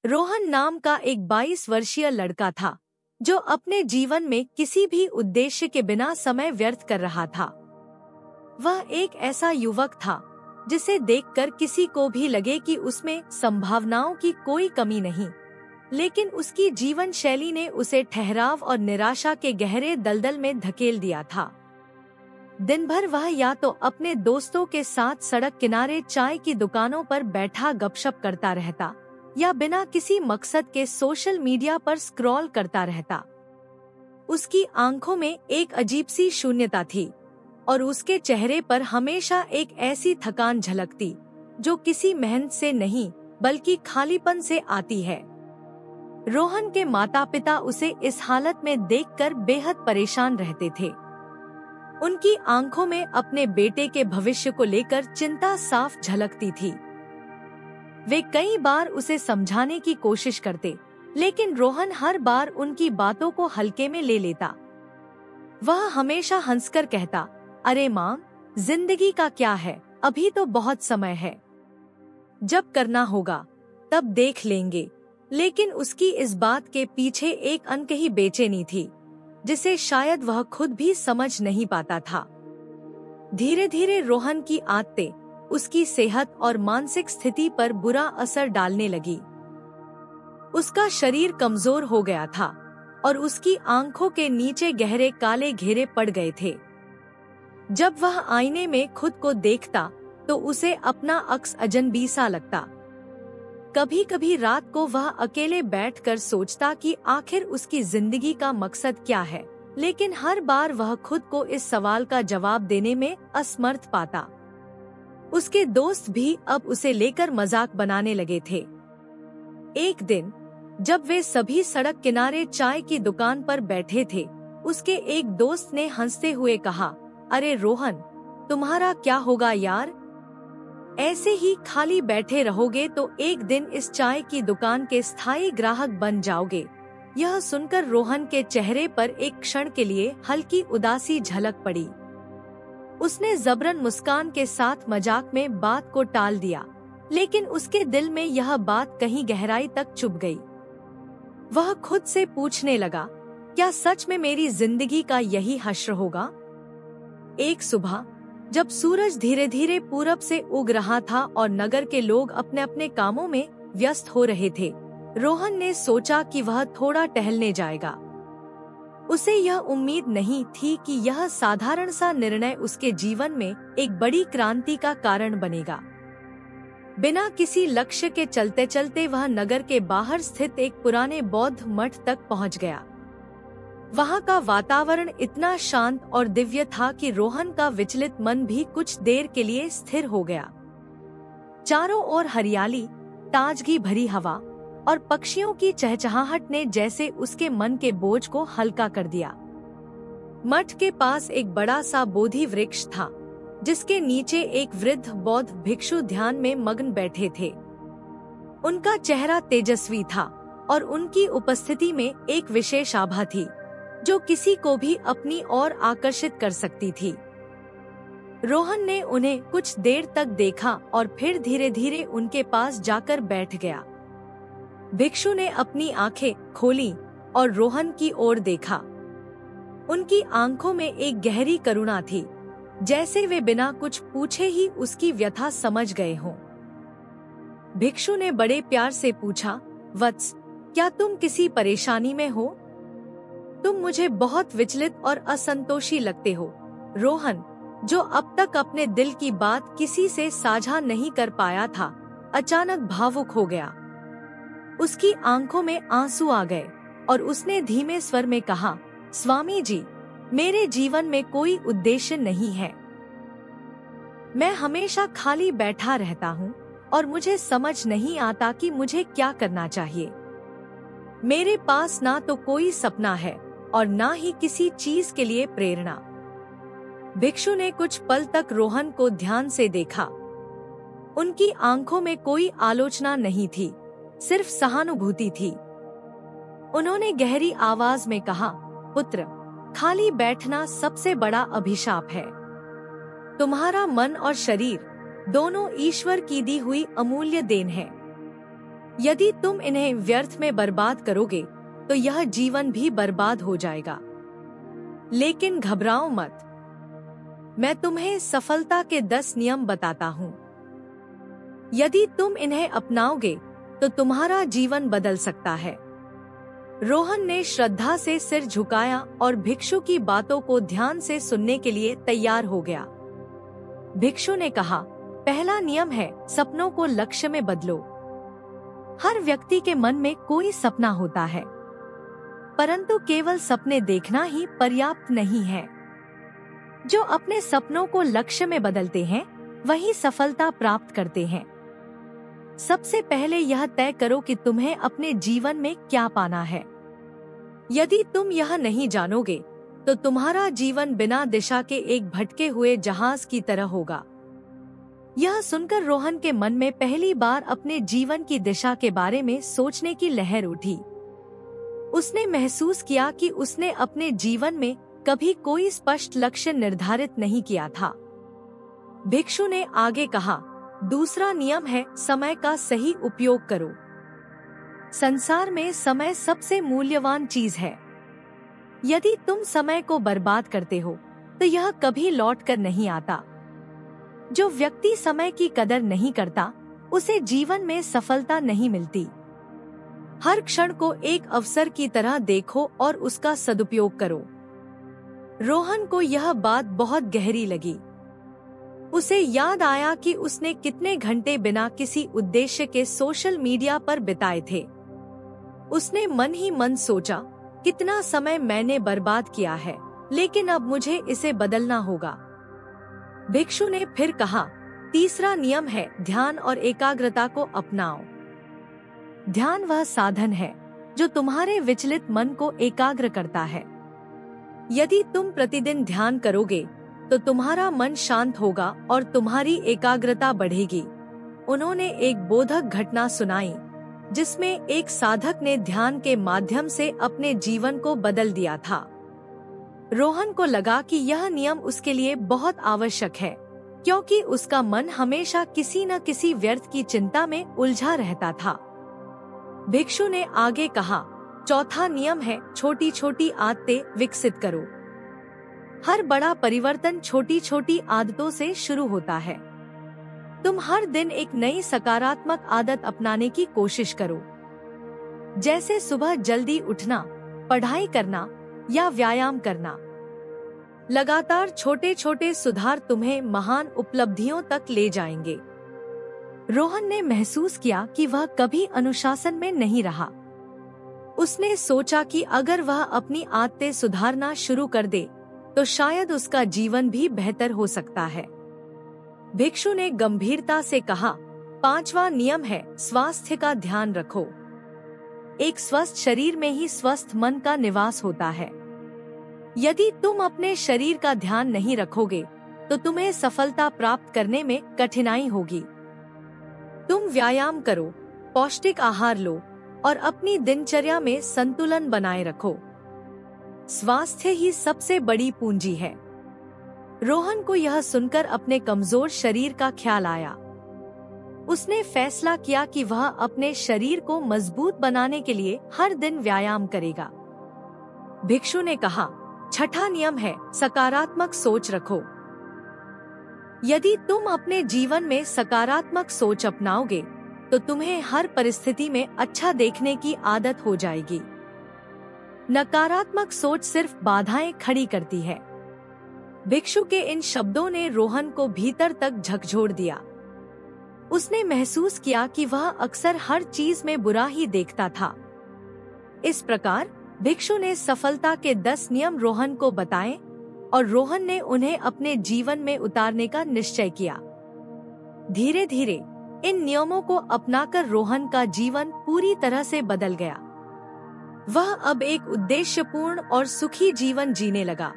रोहन नाम का एक 22 वर्षीय लड़का था जो अपने जीवन में किसी भी उद्देश्य के बिना समय व्यर्थ कर रहा था। वह एक ऐसा युवक था जिसे देखकर किसी को भी लगे कि उसमें संभावनाओं की कोई कमी नहीं, लेकिन उसकी जीवन शैली ने उसे ठहराव और निराशा के गहरे दलदल में धकेल दिया था। दिन भर वह या तो अपने दोस्तों के साथ सड़क किनारे चाय की दुकानों पर बैठा गपशप करता रहता या बिना किसी मकसद के सोशल मीडिया पर स्क्रॉल करता रहता। उसकी आंखों में एक अजीब सी शून्यता थी और उसके चेहरे पर हमेशा एक ऐसी थकान झलकती जो किसी मेहनत से नहीं बल्कि खालीपन से आती है। रोहन के माता पिता उसे इस हालत में देखकर बेहद परेशान रहते थे। उनकी आंखों में अपने बेटे के भविष्य को लेकर चिंता साफ झलकती थी। वे कई बार उसे समझाने की कोशिश करते, लेकिन रोहन हर बार उनकी बातों को हल्के में ले लेता। वह हमेशा हंसकर कहता, अरे माँ, जिंदगी का क्या है, अभी तो बहुत समय है, जब करना होगा तब देख लेंगे। लेकिन उसकी इस बात के पीछे एक अनकही बेचैनी थी जिसे शायद वह खुद भी समझ नहीं पाता था। धीरे धीरे रोहन की आदतें उसकी सेहत और मानसिक स्थिति पर बुरा असर डालने लगी। उसका शरीर कमजोर हो गया था और उसकी आंखों के नीचे गहरे काले घेरे पड़ गए थे। जब वह आईने में खुद को देखता तो उसे अपना अक्स अजनबी सा लगता। कभी कभी रात को वह अकेले बैठकर सोचता कि आखिर उसकी जिंदगी का मकसद क्या है, लेकिन हर बार वह खुद को इस सवाल का जवाब देने में असमर्थ पाता। उसके दोस्त भी अब उसे लेकर मजाक बनाने लगे थे। एक दिन जब वे सभी सड़क किनारे चाय की दुकान पर बैठे थे, उसके एक दोस्त ने हंसते हुए कहा, अरे रोहन, तुम्हारा क्या होगा यार, ऐसे ही खाली बैठे रहोगे तो एक दिन इस चाय की दुकान के स्थायी ग्राहक बन जाओगे। यह सुनकर रोहन के चेहरे पर एक क्षण के लिए हल्की उदासी झलक पड़ी। उसने जबरन मुस्कान के साथ मजाक में बात को टाल दिया, लेकिन उसके दिल में यह बात कहीं गहराई तक चुभ गई। वह खुद से पूछने लगा, क्या सच में मेरी जिंदगी का यही हश्र होगा? एक सुबह जब सूरज धीरे धीरे पूरब से उग रहा था और नगर के लोग अपने अपने कामों में व्यस्त हो रहे थे, रोहन ने सोचा कि वह थोड़ा टहलने जाएगा। उसे यह उम्मीद नहीं थी कि यह साधारण सा निर्णय उसके जीवन में एक बड़ी क्रांति का कारण बनेगा। बिना किसी लक्ष्य के चलते चलते वह नगर के बाहर स्थित एक पुराने बौद्ध मठ तक पहुंच गया। वहां का वातावरण इतना शांत और दिव्य था कि रोहन का विचलित मन भी कुछ देर के लिए स्थिर हो गया। चारों ओर हरियाली, ताजगी भरी हवा और पक्षियों की चहचहाहट ने जैसे उसके मन के बोझ को हल्का कर दिया। मठ के पास एक बड़ा सा बोधि वृक्ष था जिसके नीचे एक वृद्ध बौद्ध भिक्षु ध्यान में मग्न बैठे थे। उनका चेहरा तेजस्वी था और उनकी उपस्थिति में एक विशेष आभा थी जो किसी को भी अपनी ओर आकर्षित कर सकती थी। रोहन ने उन्हें कुछ देर तक देखा और फिर धीरे धीरे उनके पास जाकर बैठ गया। भिक्षु ने अपनी आंखें खोली और रोहन की ओर देखा। उनकी आंखों में एक गहरी करुणा थी, जैसे वे बिना कुछ पूछे ही उसकी व्यथा समझ गए हों। भिक्षु ने बड़े प्यार से पूछा, वत्स, क्या तुम किसी परेशानी में हो? तुम मुझे बहुत विचलित और असंतोषी लगते हो। रोहन, जो अब तक अपने दिल की बात किसी से साझा नहीं कर पाया था, अचानक भावुक हो गया। उसकी आंखों में आंसू आ गए और उसने धीमे स्वर में कहा, स्वामी जी, मेरे जीवन में कोई उद्देश्य नहीं है। मैं हमेशा खाली बैठा रहता हूँ और मुझे समझ नहीं आता कि मुझे क्या करना चाहिए। मेरे पास ना तो कोई सपना है और ना ही किसी चीज के लिए प्रेरणा। भिक्षु ने कुछ पल तक रोहन को ध्यान से देखा। उनकी आंखों में कोई आलोचना नहीं थी, सिर्फ सहानुभूति थी। उन्होंने गहरी आवाज में कहा, पुत्र, खाली बैठना सबसे बड़ा अभिशाप है। तुम्हारा मन और शरीर दोनों ईश्वर की दी हुई अमूल्य देन है। यदि तुम इन्हें व्यर्थ में बर्बाद करोगे तो यह जीवन भी बर्बाद हो जाएगा। लेकिन घबराओ मत, मैं तुम्हें सफलता के 10 नियम बताता हूँ। यदि तुम इन्हें अपनाओगे तो तुम्हारा जीवन बदल सकता है। रोहन ने श्रद्धा से सिर झुकाया और भिक्षु की बातों को ध्यान से सुनने के लिए तैयार हो गया। भिक्षु ने कहा, पहला नियम है सपनों को लक्ष्य में बदलो। हर व्यक्ति के मन में कोई सपना होता है, परंतु केवल सपने देखना ही पर्याप्त नहीं है। जो अपने सपनों को लक्ष्य में बदलते हैं वही सफलता प्राप्त करते हैं। सबसे पहले यह तय करो कि तुम्हें अपने जीवन में क्या पाना है। यदि तुम यह नहीं जानोगे तो तुम्हारा जीवन बिना दिशा के एक भटके हुए जहाज की तरह होगा। यह सुनकर रोहन के मन में पहली बार अपने जीवन की दिशा के बारे में सोचने की लहर उठी। उसने महसूस किया कि उसने अपने जीवन में कभी कोई स्पष्ट लक्ष्य निर्धारित नहीं किया था। भिक्षु ने आगे कहा, दूसरा नियम है समय का सही उपयोग करो। संसार में समय सबसे मूल्यवान चीज है। यदि तुम समय को बर्बाद करते हो तो यह कभी लौट कर नहीं आता। जो व्यक्ति समय की कदर नहीं करता उसे जीवन में सफलता नहीं मिलती। हर क्षण को एक अवसर की तरह देखो और उसका सदुपयोग करो। रोहन को यह बात बहुत गहरी लगी। उसे याद आया कि उसने कितने घंटे बिना किसी उद्देश्य के सोशल मीडिया पर बिताए थे। उसने मन ही मन सोचा, कितना समय मैंने बर्बाद किया है, लेकिन अब मुझे इसे बदलना होगा। भिक्षु ने फिर कहा, तीसरा नियम है ध्यान और एकाग्रता को अपनाओ। ध्यान वह साधन है जो तुम्हारे विचलित मन को एकाग्र करता है। यदि तुम प्रतिदिन ध्यान करोगे तो तुम्हारा मन शांत होगा और तुम्हारी एकाग्रता बढ़ेगी। उन्होंने एक बोधक घटना सुनाई जिसमें एक साधक ने ध्यान के माध्यम से अपने जीवन को बदल दिया था। रोहन को लगा कि यह नियम उसके लिए बहुत आवश्यक है, क्योंकि उसका मन हमेशा किसी न किसी व्यर्थ की चिंता में उलझा रहता था। भिक्षु ने आगे कहा, चौथा नियम है छोटी छोटी आदतें विकसित करो। हर बड़ा परिवर्तन छोटी छोटी आदतों से शुरू होता है। तुम हर दिन एक नई सकारात्मक आदत अपनाने की कोशिश करो, जैसे सुबह जल्दी उठना, पढ़ाई करना या व्यायाम करना। लगातार छोटे छोटे सुधार तुम्हें महान उपलब्धियों तक ले जाएंगे। रोहन ने महसूस किया कि वह कभी अनुशासन में नहीं रहा। उसने सोचा कि अगर वह अपनी आदतें सुधारना शुरू कर दे तो शायद उसका जीवन भी बेहतर हो सकता है। भिक्षु ने गंभीरता से कहा, पांचवा नियम है स्वास्थ्य का ध्यान रखो। एक स्वस्थ शरीर में ही स्वस्थ मन का निवास होता है। यदि तुम अपने शरीर का ध्यान नहीं रखोगे तो तुम्हें सफलता प्राप्त करने में कठिनाई होगी। तुम व्यायाम करो, पौष्टिक आहार लो और अपनी दिनचर्या में संतुलन बनाए रखो। स्वास्थ्य ही सबसे बड़ी पूंजी है। रोहन को यह सुनकर अपने कमजोर शरीर का ख्याल आया। उसने फैसला किया कि वह अपने शरीर को मजबूत बनाने के लिए हर दिन व्यायाम करेगा। भिक्षु ने कहा, छठा नियम है सकारात्मक सोच रखो। यदि तुम अपने जीवन में सकारात्मक सोच अपनाओगे तो तुम्हें हर परिस्थिति में अच्छा देखने की आदत हो जाएगी। नकारात्मक सोच सिर्फ बाधाएं खड़ी करती है। भिक्षु के इन शब्दों ने रोहन को भीतर तक झकझोर दिया। उसने महसूस किया कि वह अक्सर हर चीज में बुरा ही देखता था। इस प्रकार भिक्षु ने सफलता के 10 नियम रोहन को बताए और रोहन ने उन्हें अपने जीवन में उतारने का निश्चय किया। धीरे धीरे इन नियमों को अपनाकर रोहन का जीवन पूरी तरह से बदल गया। वह अब एक उद्देश्यपूर्ण और सुखी जीवन जीने लगा।